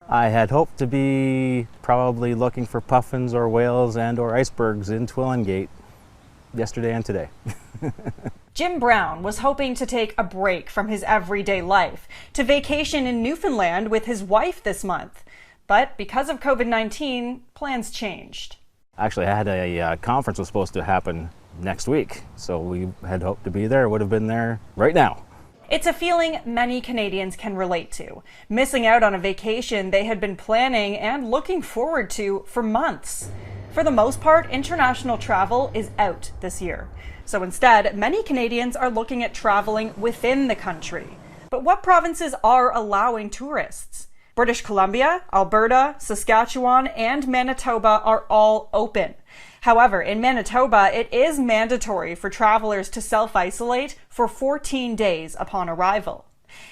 I had hoped to be probably looking for puffins or whales and or icebergs in Twillingate yesterday and today. Jim Brown was hoping to take a break from his everyday life to vacation in Newfoundland with his wife this month. But because of COVID-19, plans changed. Actually, I had a conference was supposed to happen next week, so we had hoped to be there. Would have been there right now. It's a feeling many Canadians can relate to, missing out on a vacation they had been planning and looking forward to for months. For the most part, international travel is out this year. So instead, many Canadians are looking at traveling within the country. But what provinces are allowing tourists? British Columbia, Alberta, Saskatchewan, and Manitoba are all open. However, in Manitoba, it is mandatory for travelers to self-isolate for 14 days upon arrival.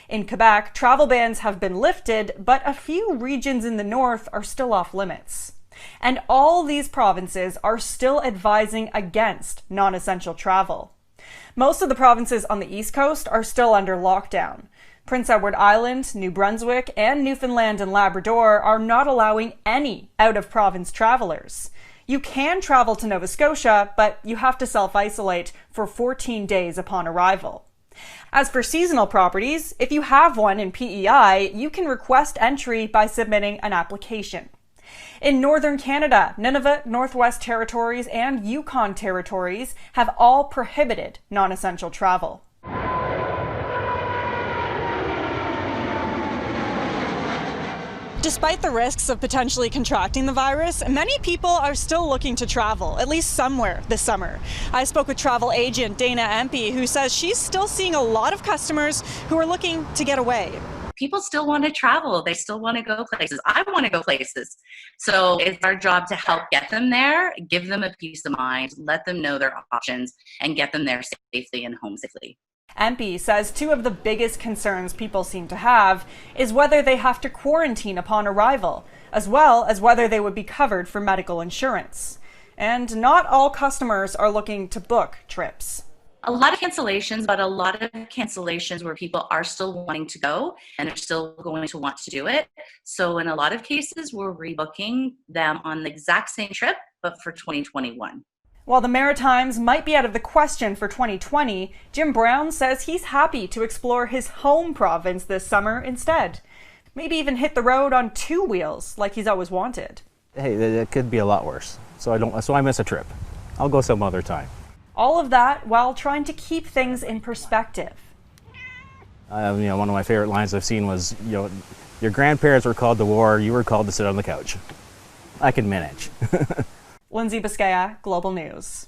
In Quebec, travel bans have been lifted, but a few regions in the north are still off limits. And all these provinces are still advising against non-essential travel. Most of the provinces on the East Coast are still under lockdown. Prince Edward Island, New Brunswick, and Newfoundland and Labrador are not allowing any out-of-province travelers. You can travel to Nova Scotia, but you have to self-isolate for 14 days upon arrival. As for seasonal properties, if you have one in PEI, you can request entry by submitting an application. In northern Canada, Nunavut, Northwest Territories, and Yukon Territories have all prohibited non-essential travel. Despite the risks of potentially contracting the virus, many people are still looking to travel, at least somewhere this summer. I spoke with travel agent Dana Empey, who says she's still seeing a lot of customers who are looking to get away. People still want to travel. They still want to go places. I want to go places. So it's our job to help get them there, give them a peace of mind, let them know their options, and get them there safely and home safely. Empey says two of the biggest concerns people seem to have is whether they have to quarantine upon arrival, as well as whether they would be covered for medical insurance. And not all customers are looking to book trips. A lot of cancellations, but a lot of cancellations where people are still wanting to go and are still going to want to do it. So in a lot of cases, we're rebooking them on the exact same trip, but for 2021. While the Maritimes might be out of the question for 2020, Jim Brown says he's happy to explore his home province this summer instead. Maybe even hit the road on two wheels like he's always wanted. Hey, it could be a lot worse. So I miss a trip. I'll go some other time. All of that while trying to keep things in perspective. One of my favorite lines I've seen was, your grandparents were called to war, you were called to sit on the couch. I can manage. Lindsay Biscaia, Global News.